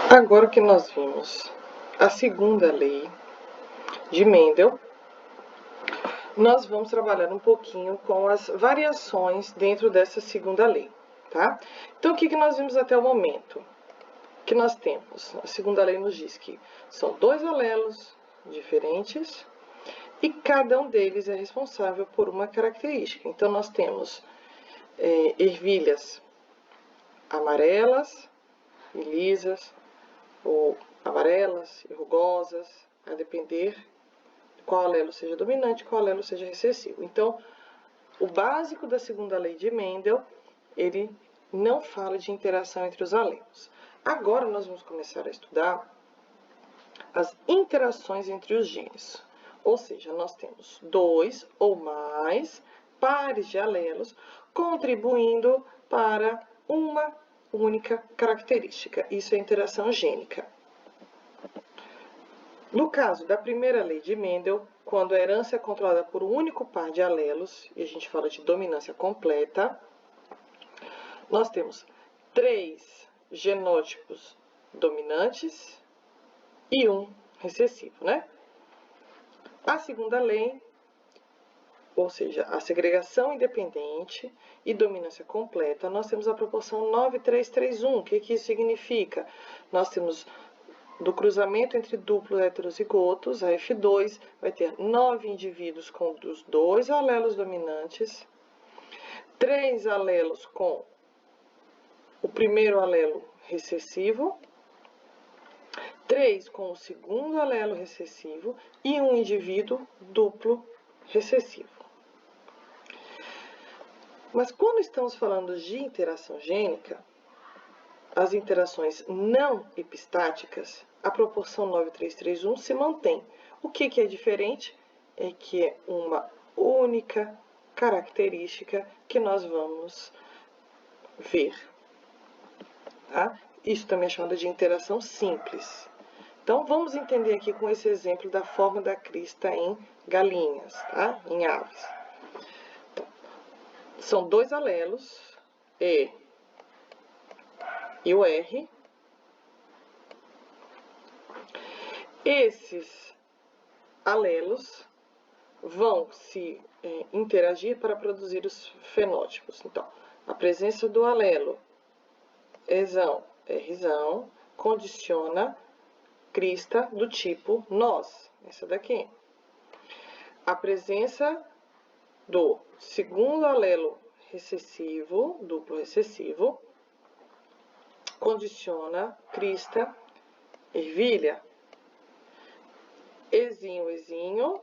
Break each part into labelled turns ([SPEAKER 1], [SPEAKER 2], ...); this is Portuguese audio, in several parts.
[SPEAKER 1] Agora que nós vimos a segunda lei de Mendel, nós vamos trabalhar um pouquinho com as variações dentro dessa segunda lei, tá? Então, o que nós vimos até o momento? Que nós temos, a segunda lei nos diz que são dois alelos diferentes e cada um deles é responsável por uma característica. Então, nós temos ervilhas amarelas e lisas, ou amarelas e rugosas, a depender de qual alelo seja dominante, qual alelo seja recessivo. Então, o básico da segunda lei de Mendel, ele não fala de interação entre os alelos. Agora nós vamos começar a estudar as interações entre os genes. Ou seja, nós temos dois ou mais pares de alelos contribuindo para uma única característica. Isso é interação gênica. No caso da primeira lei de Mendel, quando a herança é controlada por um único par de alelos, e a gente fala de dominância completa, nós temos 3 genótipos dominantes e 1 recessivo, né? A segunda lei, ou seja, a segregação independente e dominância completa, nós temos a proporção 9:3:3:1. O que isso significa? Nós temos do cruzamento entre duplos heterozigotos, a F2 vai ter 9 indivíduos com os 2 alelos dominantes, 3 alelos com o primeiro alelo recessivo, 3 com o segundo alelo recessivo e um indivíduo duplo recessivo. Mas quando estamos falando de interação gênica, as interações não epistáticas, a proporção 9:3:3:1 se mantém. O que é diferente é que é uma única característica que nós vamos ver. Tá? Isso também é chamado de interação simples. Então, vamos entender aqui com esse exemplo da forma da crista em galinhas, tá? Em aves. Então, são dois alelos, E e o R. Esses alelos vão se interagir para produzir os fenótipos. Então, a presença do alelo Ezão, Rzão, condiciona crista do tipo nós, essa daqui. A presença do segundo alelo recessivo, duplo recessivo, condiciona crista ervilha. Ezinho, ezinho,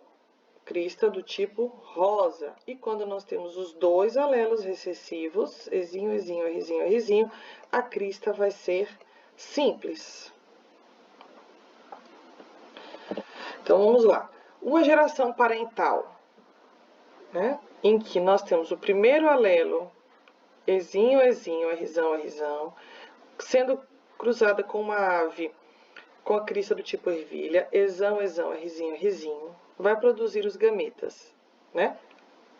[SPEAKER 1] crista do tipo rosa. E quando nós temos os dois alelos recessivos, ezinho, ezinho, rzinho, rzinho, a crista vai ser simples. Então, vamos lá. Uma geração parental, né, em que nós temos o primeiro alelo, ezinho, ezinho, rzão, rzão, sendo cruzada com uma ave com a crista do tipo ervilha, ezão, ezão, rzinho, rzinho, vai produzir os gametas, né?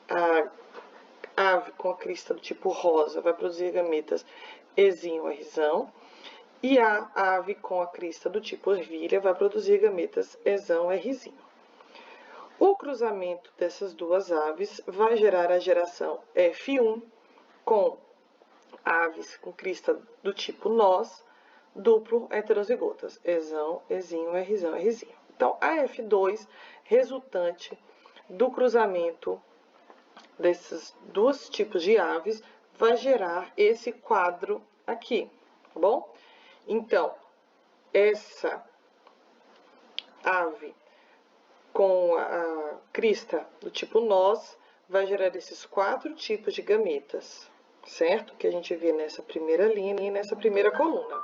[SPEAKER 1] A ave com a crista do tipo rosa vai produzir gametas ezinho, rzão, e a ave com a crista do tipo ervilha vai produzir gametas ezão, rzinho. O cruzamento dessas duas aves vai gerar a geração F1 com aves com crista do tipo nós, duplo heterozigotas, ezão, ezinho, rzão, rzinho. Então, a F2, resultante do cruzamento desses dois tipos de aves, vai gerar esse quadro aqui, tá bom? Então, essa ave com a crista do tipo nós vai gerar esses 4 tipos de gametas, certo? Que a gente vê nessa primeira linha e nessa primeira coluna.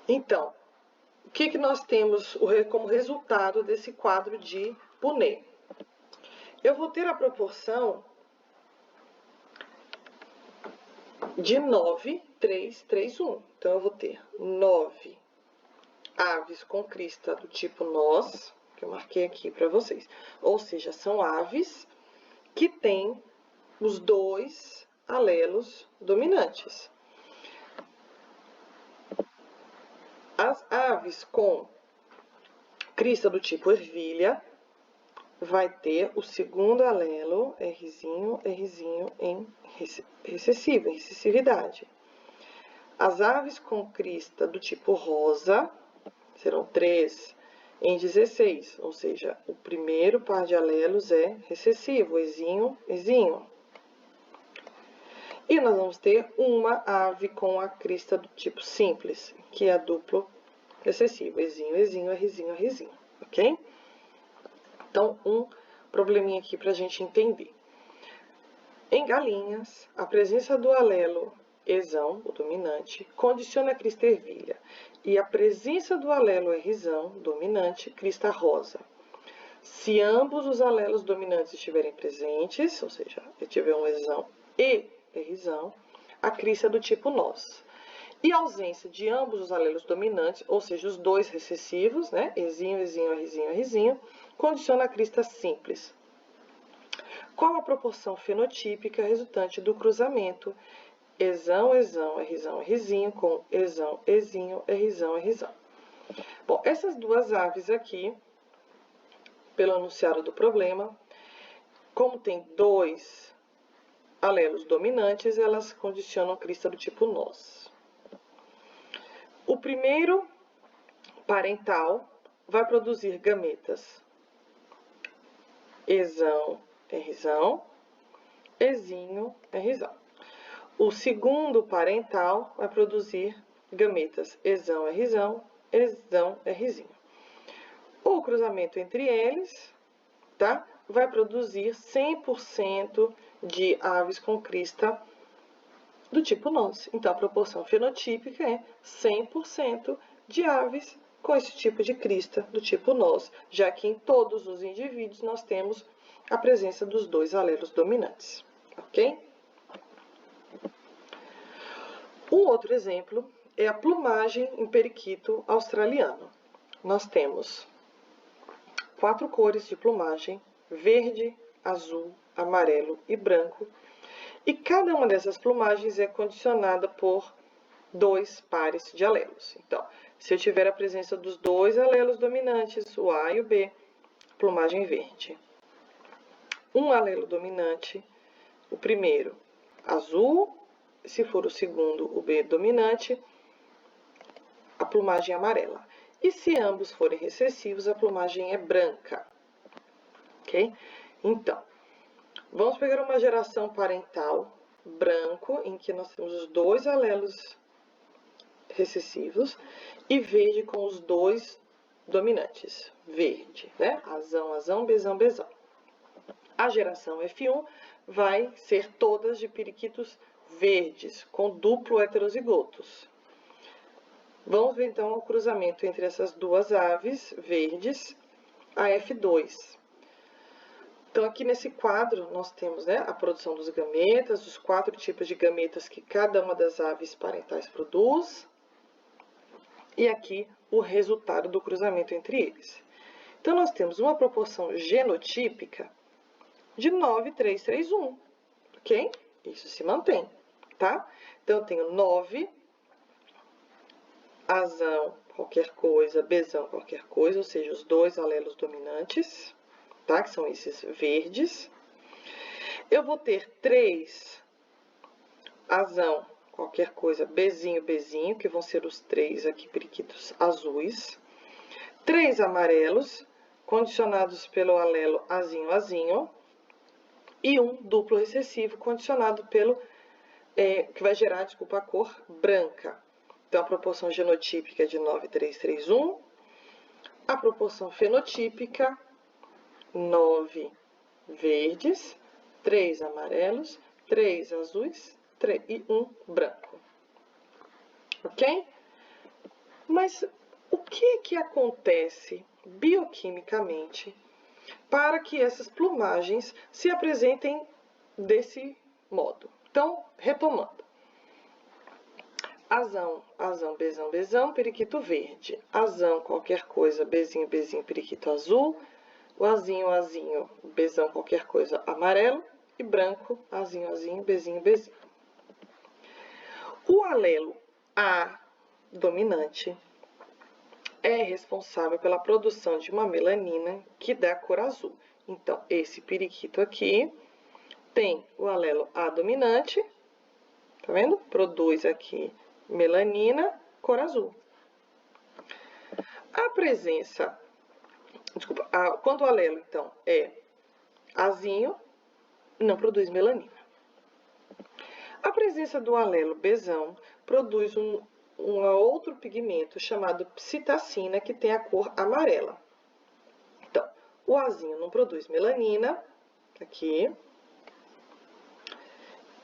[SPEAKER 1] Então, o que nós temos como resultado desse quadro de Punnett? Eu vou ter a proporção de 9:3:3:1. Então, eu vou ter 9 aves com crista do tipo nós, que eu marquei aqui para vocês. Ou seja, são aves que têm os 2 alelos dominantes. As aves com crista do tipo ervilha vai ter o segundo alelo, Rzinho, Rzinho em recessivo, em recessividade. As aves com crista do tipo rosa serão 3 em 16, ou seja, o primeiro par de alelos é recessivo, Ezinho, Ezinho. E nós vamos ter uma ave com a crista do tipo simples, que é a duplo recessivo, Ezinho, Ezinho, Rzinho, Rzinho, ok? Então, um probleminha aqui para a gente entender. Em galinhas, a presença do alelo Ezão, o dominante, condiciona a crista ervilha, e a presença do alelo Rzão, dominante, crista rosa. Se ambos os alelos dominantes estiverem presentes, ou seja, eu tiver um Ezão e Rzão, a crista é do tipo nós. E a ausência de ambos os alelos dominantes, ou seja, os dois recessivos, né, Ezinho, Ezinho, Rzinho, Rzinho, condiciona a crista simples. Qual a proporção fenotípica resultante do cruzamento Ezão, Ezão, Rzão, Rzinho com Ezão, Ezinho, Rzão, Rzão? Bom, essas duas aves aqui, pelo enunciado do problema, como tem dois alelos dominantes, elas condicionam crista do tipo nós. O primeiro parental vai produzir gametas Ezão, Rzão, Ezinho, Rzão. O segundo parental vai produzir gametas Ezão, Rzão, Ezão, Rzinho. O cruzamento entre eles, tá, vai produzir 100% de aves com crista do tipo nós. Então, a proporção fenotípica é 100% de aves com esse tipo de crista do tipo nós, já que em todos os indivíduos nós temos a presença dos dois alelos dominantes, ok? Um outro exemplo é a plumagem em periquito australiano. Nós temos 4 cores de plumagem: verde, azul, amarelo e branco. E cada uma dessas plumagens é condicionada por 2 pares de alelos. Então, se eu tiver a presença dos 2 alelos dominantes, o A e o B, plumagem verde. Um alelo dominante, o primeiro, azul. Se for o segundo, o B dominante, a plumagem é amarela. E se ambos forem recessivos, a plumagem é branca. Ok? Então, vamos pegar uma geração parental branco, em que nós temos os 2 alelos recessivos, e verde com os 2 dominantes. Verde, né? Azão, azão, bezão, bezão. A geração F1 vai ser todas de periquitos verdes, com duplo heterozigotos. Vamos ver, então, o cruzamento entre essas duas aves verdes, a F2. Então, aqui nesse quadro, nós temos, né, a produção dos gametas, os 4 tipos de gametas que cada uma das aves parentais produz. E aqui, o resultado do cruzamento entre eles. Então, nós temos uma proporção genotípica de 9, 3, 3, 1. Ok? Isso se mantém, tá? Então, eu tenho 9, azão, qualquer coisa, bezão, qualquer coisa, ou seja, os 2 alelos dominantes, tá? Que são esses verdes. Eu vou ter 3 azão, qualquer coisa, bezinho, bezinho, que vão ser os 3 aqui periquitos azuis. 3 amarelos, condicionados pelo alelo azinho, azinho. E um duplo recessivo, condicionado pelo, que vai gerar, desculpa, a cor branca. Então, a proporção genotípica é de 9, 3, 3, 1. A proporção fenotípica, 9 verdes, 3 amarelos, 3 azuis e 1 branco. Ok? Mas o que acontece bioquimicamente para que essas plumagens se apresentem desse modo? Então, retomando. Azão, azão, bezão, bezão, periquito verde. Azão, qualquer coisa, bezinho, bezinho, periquito azul. O azinho, azinho, bezão, qualquer coisa, amarelo. E branco, azinho, azinho, bezinho, bezinho. O alelo A dominante é responsável pela produção de uma melanina que dá cor azul. Então, esse periquito aqui tem o alelo A dominante, tá vendo? Produz aqui melanina, cor azul. A presença, desculpa, quando o alelo, então, é Azinho, não produz melanina. A presença do alelo Bzão produz um outro pigmento chamado psitacina, que tem a cor amarela. Então, o Azinho não produz melanina, aqui.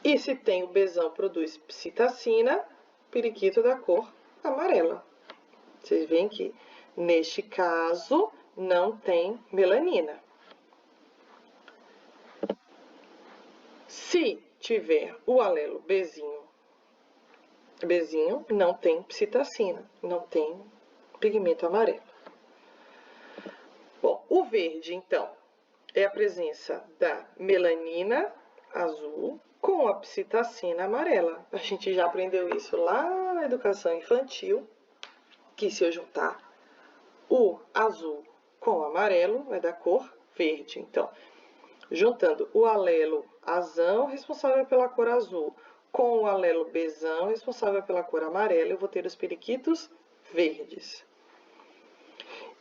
[SPEAKER 1] E se tem o Bzão, produz psitacina, periquito da cor amarela. Vocês veem que, neste caso, não tem melanina. Se tiver o alelo Bzinho, não tem psitacina, não tem pigmento amarelo. Bom, o verde, então, é a presença da melanina azul com a psitacina amarela. A gente já aprendeu isso lá na educação infantil, que se eu juntar o azul com o amarelo, vai dar cor verde. Então, juntando o alelo Azão, responsável pela cor azul, com o alelo Bzão, responsável pela cor amarela, eu vou ter os periquitos verdes.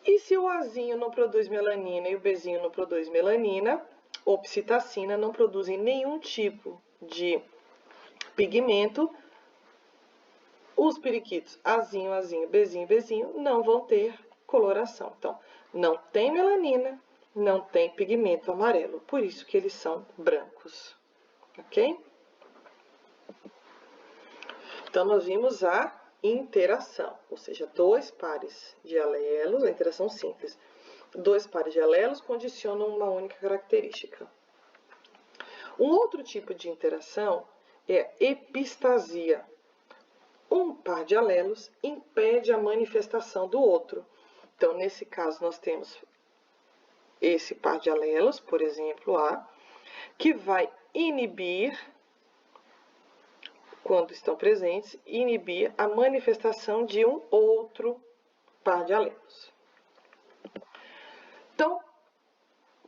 [SPEAKER 1] E se o Azinho não produz melanina e o Bzinho não produz melanina, ou psitacina, não produzem nenhum tipo de pigmento, os periquitos Azinho, Azinho, Bzinho, Bzinho não vão ter coloração. Então, não tem melanina, não tem pigmento amarelo, por isso que eles são brancos, ok? Então, nós vimos a interação, ou seja, dois pares de alelos, a interação simples. Dois pares de alelos condicionam uma única característica. Um outro tipo de interação é a epistasia. Um par de alelos impede a manifestação do outro. Então, nesse caso, nós temos esse par de alelos, por exemplo, A, que vai inibir, quando estão presentes, inibir a manifestação de um outro par de alelos. Então,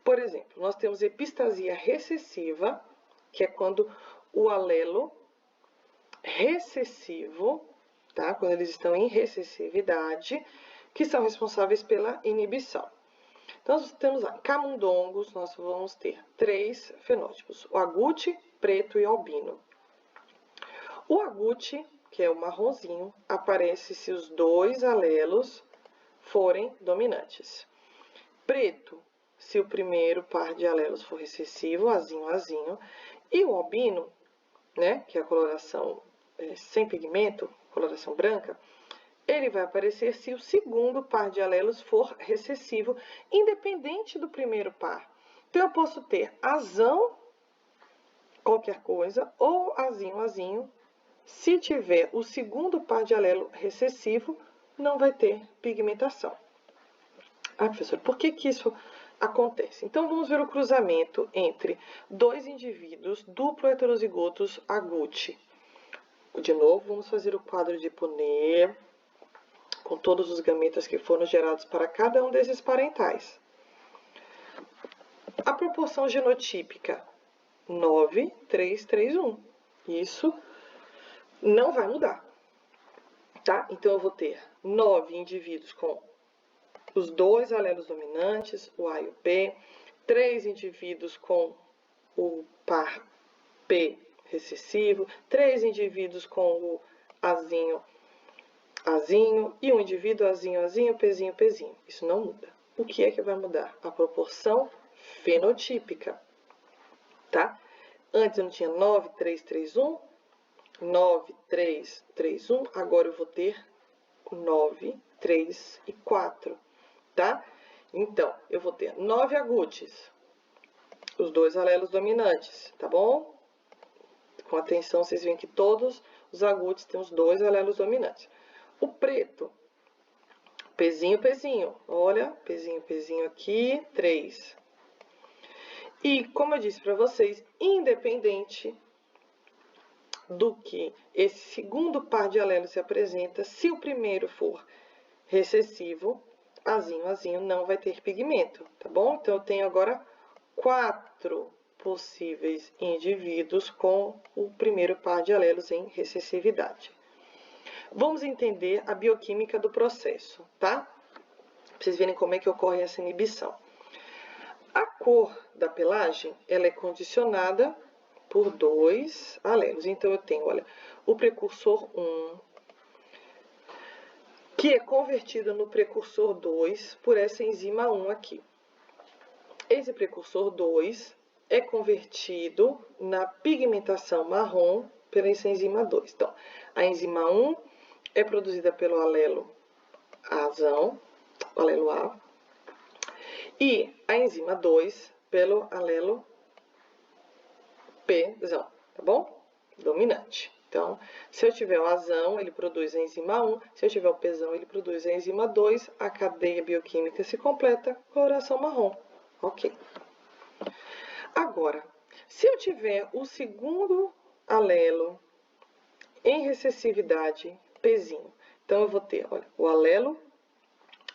[SPEAKER 1] por exemplo, nós temos epistasia recessiva, que é quando o alelo recessivo, tá? Quando eles estão em recessividade, que são responsáveis pela inibição. Então, nós temos lá, camundongos, nós vamos ter 3 fenótipos, o agouti, preto e albino. O agouti, que é o marronzinho, aparece se os 2 alelos forem dominantes. Preto, se o primeiro par de alelos for recessivo, Azinho, Azinho. E o albino, né, que é a coloração sem pigmento, coloração branca, ele vai aparecer se o segundo par de alelos for recessivo, independente do primeiro par. Então, eu posso ter Azão, qualquer coisa, ou Azinho, Azinho. Se tiver o segundo par de alelo recessivo, não vai ter pigmentação. Ah, professor, por que isso acontece? Então, vamos ver o cruzamento entre 2 indivíduos duplo heterozigotos agouti. De novo, vamos fazer o quadro de Punnett, com todos os gametas que foram gerados para cada um desses parentais. A proporção genotípica, 9, 3, 3, 1. Isso não vai mudar, tá? Então, eu vou ter 9 indivíduos com os 2 alelos dominantes, o A e o P, 3 indivíduos com o par P recessivo, 3 indivíduos com o Azinho, Azinho, e um indivíduo Azinho, Azinho, Pzinho, Pzinho. Isso não muda. O que é que vai mudar? A proporção fenotípica, tá? Antes eu não tinha 9, 3, 3, 1, 9, 3, 3, 1. Agora eu vou ter 9, 3 e 4, tá? Então, eu vou ter 9 agoutis, os 2 alelos dominantes, tá bom? Com atenção, vocês veem que todos os agoutis têm os 2 alelos dominantes. O preto, Pzinho, Pzinho. Olha, Pzinho, Pzinho aqui, 3. E, como eu disse para vocês, independente do que esse segundo par de alelos se apresenta, se o primeiro for recessivo, Azinho, Azinho, não vai ter pigmento, tá bom? Então, eu tenho agora 4 possíveis indivíduos com o primeiro par de alelos em recessividade. Vamos entender a bioquímica do processo, tá? Pra vocês verem como é que ocorre essa inibição. A cor da pelagem, ela é condicionada por 2 alelos. Então, eu tenho, olha, o precursor 1, que é convertido no precursor 2 por essa enzima 1 aqui. Esse precursor 2 é convertido na pigmentação marrom pela essa enzima 2. Então, a enzima 1 é produzida pelo alelo Azão, o alelo A, e a enzima 2 pelo alelo Pzão, tá bom? Dominante. Então, se eu tiver o Azão, ele produz a enzima 1, se eu tiver o Pzão, ele produz a enzima 2, a cadeia bioquímica se completa, coloração marrom. Ok. Agora, se eu tiver o segundo alelo em recessividade, Pzinho, então eu vou ter, olha, o alelo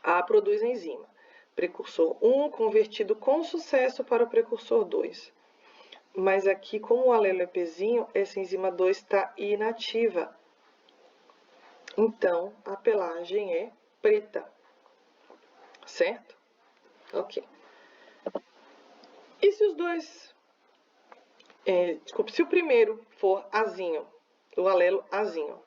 [SPEAKER 1] A produz a enzima, precursor 1 convertido com sucesso para o precursor 2. Mas aqui, como o alelo é Pzinho, essa enzima 2 está inativa. Então, a pelagem é preta. Certo? Ok. E se os dois... se o primeiro for Azinho, o alelo Azinho,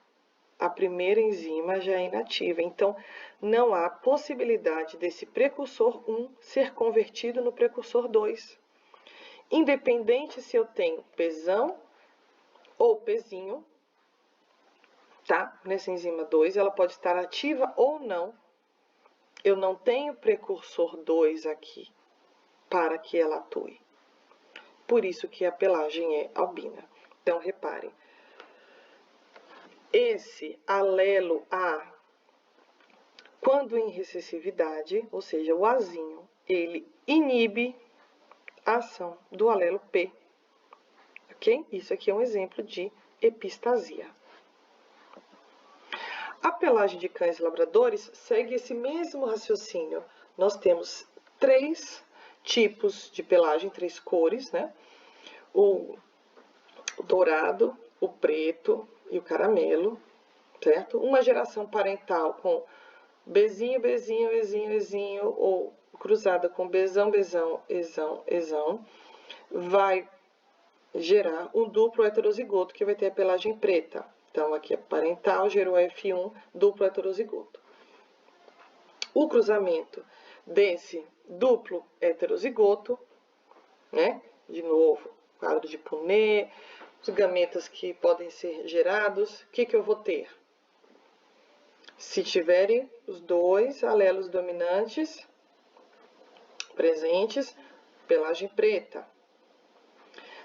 [SPEAKER 1] a primeira enzima já é inativa. Então, não há possibilidade desse precursor 1 ser convertido no precursor 2. Independente se eu tenho Pzão ou Pzinho, tá? Nessa enzima 2, ela pode estar ativa ou não. Eu não tenho precursor 2 aqui para que ela atue. Por isso que a pelagem é albina. Então, reparem. Esse alelo A, quando em recessividade, ou seja, o Azinho, ele inibe a ação do alelo P. Ok? Isso aqui é um exemplo de epistasia. A pelagem de cães labradores segue esse mesmo raciocínio. Nós temos 3 tipos de pelagem, 3 cores, né? O dourado, o preto e o caramelo, certo? Uma geração parental com Bzinho, Bzinho, Ezinho, Ezinho, ou cruzada com Bzão, Bzão, Ezão, Ezão, vai gerar um duplo heterozigoto que vai ter a pelagem preta. Então, aqui é parental, gerou F1, duplo heterozigoto. O cruzamento desse duplo heterozigoto, né? De novo, quadro de Punnett, os gametas que podem ser gerados, o que eu vou ter? Se tiverem os 2 alelos dominantes presentes, pelagem preta.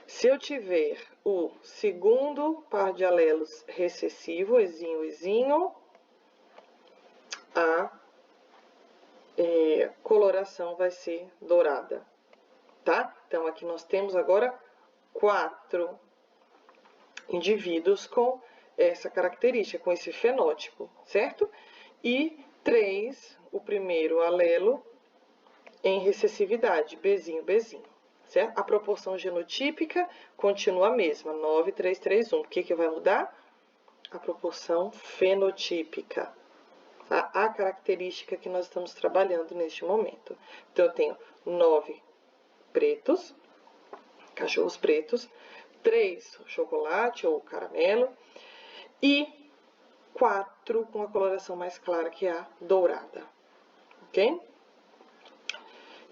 [SPEAKER 1] Se eu tiver o segundo par de alelos recessivo, Ezinho, Ezinho, a coloração vai ser dourada, tá? Então, aqui nós temos agora 4 indivíduos com essa característica, com esse fenótipo, certo? E 3, o primeiro alelo em recessividade, Bzinho, Bzinho, certo? A proporção genotípica continua a mesma, 9, 3, 3, 1. O que vai mudar? A proporção fenotípica, a característica que nós estamos trabalhando neste momento. Então, eu tenho 9 pretos, cachorros pretos, 3 chocolate ou caramelo e 4 com a coloração mais clara, que é a dourada. Ok?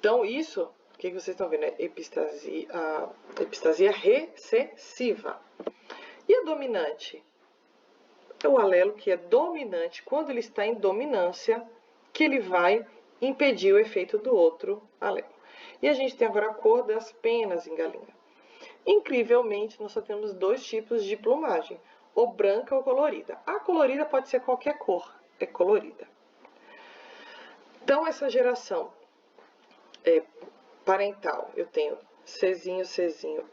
[SPEAKER 1] Então, isso, o que vocês estão vendo? É epistasia recessiva. E a dominante? É o alelo que é dominante, quando ele está em dominância, que ele vai impedir o efeito do outro alelo. E a gente tem agora a cor das penas em galinha. Incrivelmente, nós só temos 2 tipos de plumagem, ou branca ou colorida. A colorida pode ser qualquer cor, é colorida. Então, essa geração parental, eu tenho Czinho, Czinho,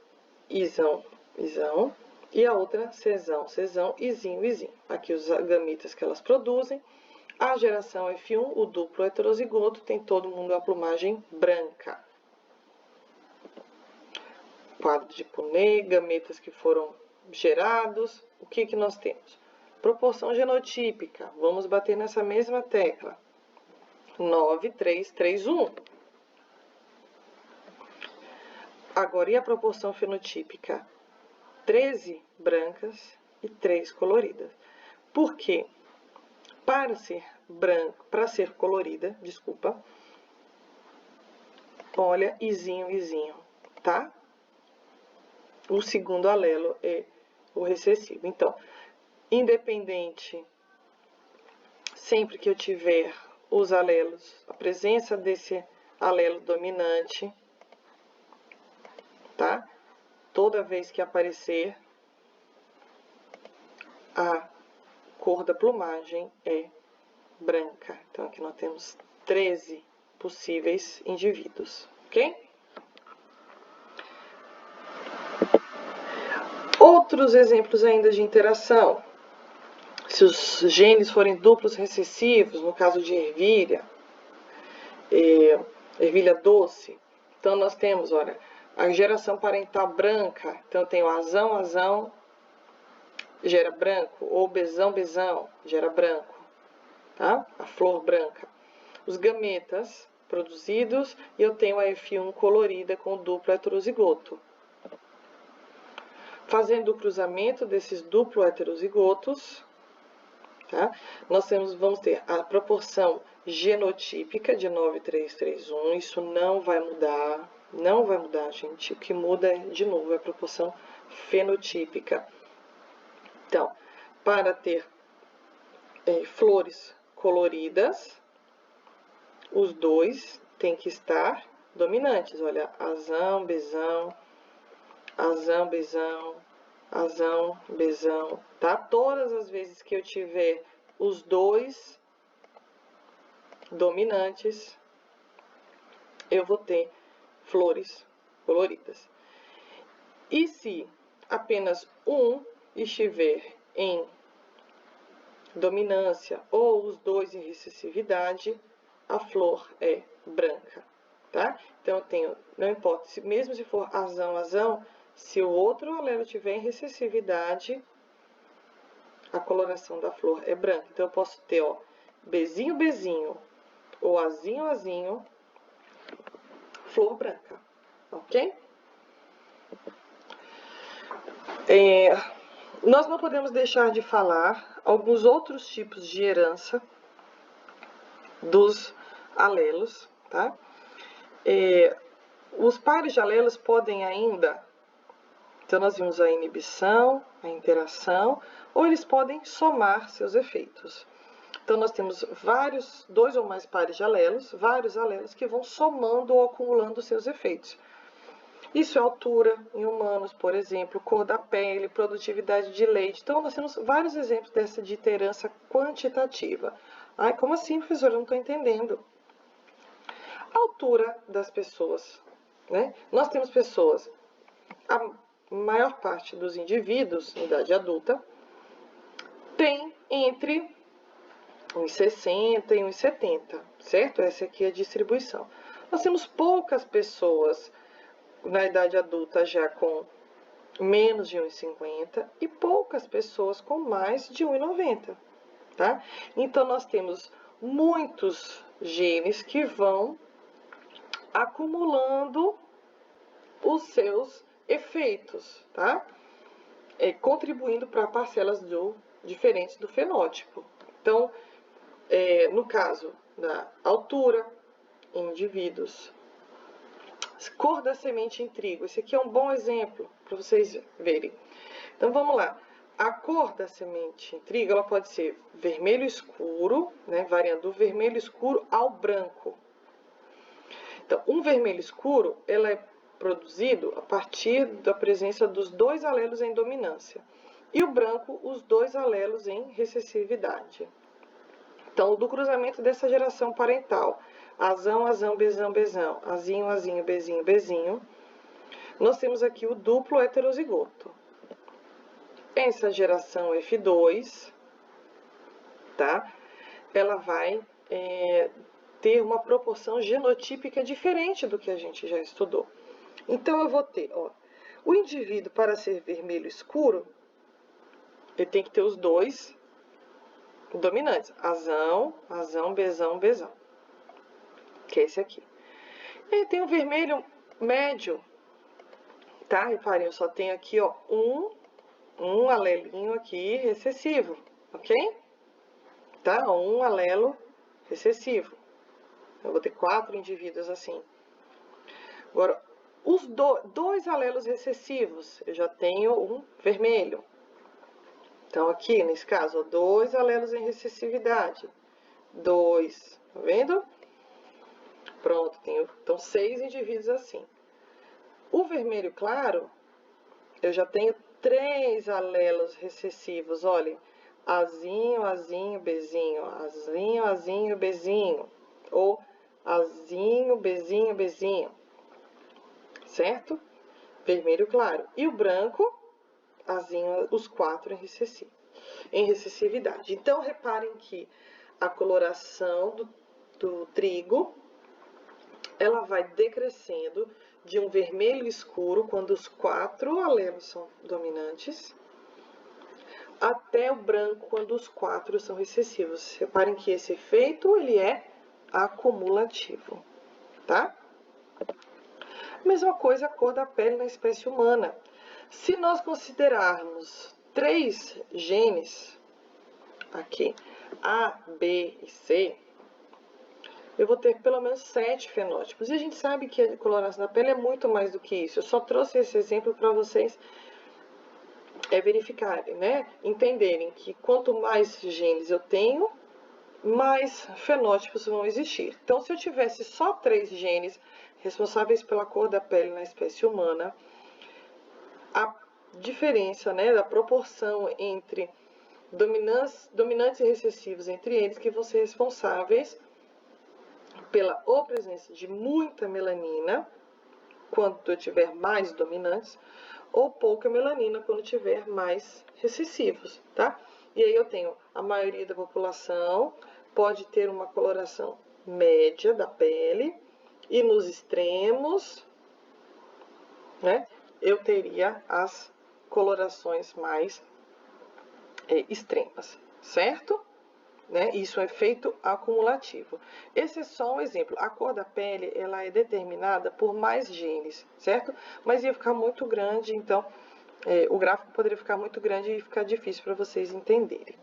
[SPEAKER 1] Izão, Izão, e a outra Czão, Czão, Izinho, Izinho. Aqui os gametas que elas produzem, A geração F1, o duplo heterozigoto, tem todo mundo a plumagem branca. Quadro de Punnett, gametas que foram gerados. O que nós temos? Proporção genotípica. Vamos bater nessa mesma tecla. 9, 3, 3, 1. Agora, e a proporção fenotípica? 13 brancas e 3 coloridas. Por quê? Para ser colorida, desculpa, olha, izinho, izinho, tá? O segundo alelo é o recessivo. Então, independente, sempre que eu tiver os alelos, a presença desse alelo dominante, tá? Toda vez que aparecer, a cor da plumagem é branca. Então, aqui nós temos 13 possíveis indivíduos, ok? Outros exemplos ainda de interação. Se os genes forem duplos recessivos, no caso de ervilha, ervilha doce, então nós temos, olha, a geração parental branca, então tem o azão, gera branco, ou bezão, gera branco, tá? A flor branca. Os gametas produzidos, e eu tenho a F1 colorida com o duplo heterozigoto. Fazendo o cruzamento desses duplo heterozigotos, tá? Nós vamos ter a proporção genotípica de 9, 3, 3, 1. Isso não vai mudar, gente. O que muda, de novo, é a proporção fenotípica. Então, para ter flores coloridas, os dois têm que estar dominantes. Olha, azão, bezão, tá? Todas as vezes que eu tiver os dois dominantes, eu vou ter flores coloridas. E se apenas um estiver em dominância ou os dois em recessividade, a flor é branca, tá? Então, eu tenho, não importa, mesmo se for azão, se o outro alelo tiver em recessividade, a coloração da flor é branca. Então, eu posso ter, ó, bezinho, ou azinho, flor branca, ok? Nós não podemos deixar de falar alguns outros tipos de herança dos alelos, tá? Os pares de alelos podem ainda, então nós vimos a inibição, a interação, ou eles podem somar seus efeitos. Então nós temos dois ou mais pares de alelos, vários alelos que vão somando ou acumulando seus efeitos. Isso é altura em humanos, por exemplo, cor da pele, produtividade de leite. Então, nós temos vários exemplos dessa de herança quantitativa. Ai, como assim, professora? Eu não estou entendendo. A altura das pessoas, né? Nós temos pessoas, a maior parte dos indivíduos em idade adulta tem entre 1,60 e 1,70, certo? Essa aqui é a distribuição. Nós temos poucas pessoas na idade adulta já com menos de 1,50 e poucas pessoas com mais de 1,90, tá? Então, nós temos muitos genes que vão acumulando os seus efeitos, tá? Contribuindo para parcelas diferentes do fenótipo. Então, no caso da altura, em indivíduos, cor da semente em trigo. Esse aqui é um bom exemplo para vocês verem. Então, vamos lá. A cor da semente em trigo, ela pode ser vermelho escuro, né, variando do vermelho escuro ao branco. Então, um vermelho escuro, ela é produzido a partir da presença dos dois alelos em dominância. E o branco, os dois alelos em recessividade. Então, do cruzamento dessa geração parental, azão, bezão, azinho, bezinho, nós temos aqui o duplo heterozigoto. Essa geração F2, tá? ela vai ter uma proporção genotípica diferente do que a gente já estudou. Então, eu vou ter, ó, o indivíduo, para ser vermelho escuro, ele tem que ter os dois dominantes, azão, azão, bezão, bezão, que é esse aqui. Ele tem o vermelho médio, tá? Reparem, eu só tenho aqui, ó, um alelinho aqui recessivo, ok? Tá? Um alelo recessivo. Eu vou ter 4 indivíduos assim. Agora, os dois alelos recessivos, eu já tenho um vermelho. Então, aqui, nesse caso, ó, 2 alelos em recessividade. 2, tá vendo? Pronto, tenho, então, 6 indivíduos assim. O vermelho claro, eu já tenho 3 alelos recessivos, olhem. Azinho, azinho, bezinho, azinho, azinho, bezinho. Ou azinho, bezinho, bezinho. Certo? Vermelho claro. E o branco, azinho, os 4 em recessividade. Então, reparem que a coloração do trigo, ela vai decrescendo de um vermelho escuro, quando os 4 alelos são dominantes, até o branco, quando os 4 são recessivos. Reparem que esse efeito, ele é acumulativo, tá? Mesma coisa a cor da pele na espécie humana. Se nós considerarmos 3 genes, aqui, A, B e C, eu vou ter pelo menos 7 fenótipos. E a gente sabe que a coloração da pele é muito mais do que isso. Eu só trouxe esse exemplo para vocês verificarem, né? Entenderem que quanto mais genes eu tenho, mais fenótipos vão existir. Então, se eu tivesse só 3 genes responsáveis pela cor da pele na espécie humana, a diferença, né, da proporção entre dominantes e recessivos entre eles, que vão ser responsáveis pela ou presença de muita melanina, quando eu tiver mais dominantes, ou pouca melanina, quando tiver mais recessivos, tá? E aí eu tenho a maioria da população pode ter uma coloração média da pele, e nos extremos, né, eu teria as colorações mais extremas, certo? Né? Isso é efeito acumulativo. Esse é só um exemplo. A cor da pele, ela é determinada por mais genes, certo? Mas ia ficar muito grande, então o gráfico poderia ficar muito grande e ficar difícil para vocês entenderem.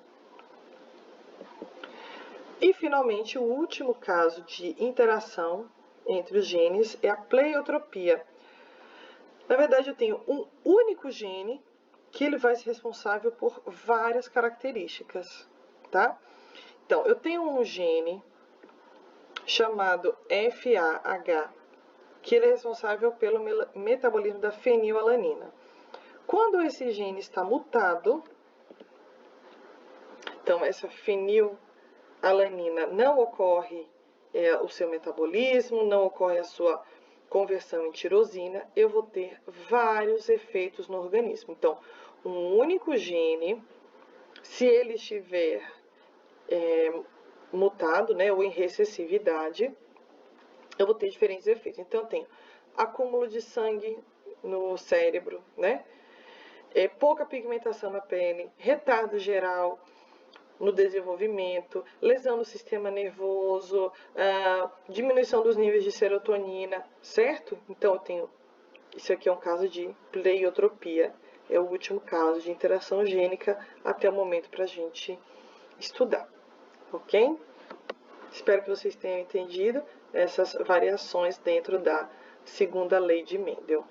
[SPEAKER 1] E, finalmente, o último caso de interação entre os genes é a pleiotropia. Na verdade, eu tenho um único gene que ele vai ser responsável por várias características, tá? Então, eu tenho um gene chamado FAH, que ele é responsável pelo metabolismo da fenilalanina. Quando esse gene está mutado, então essa fenilalanina não ocorre o seu metabolismo, não ocorre a sua conversão em tirosina, eu vou ter vários efeitos no organismo. Então, um único gene, se ele estiver mutado, né, ou em recessividade, eu vou ter diferentes efeitos. Então, eu tenho acúmulo de sangue no cérebro, né, pouca pigmentação na pele, retardo geral no desenvolvimento, lesão no sistema nervoso, diminuição dos níveis de serotonina, certo? Então, eu tenho, isso aqui é um caso de pleiotropia, é o último caso de interação gênica até o momento para a gente estudar, ok? Espero que vocês tenham entendido essas variações dentro da segunda lei de Mendel.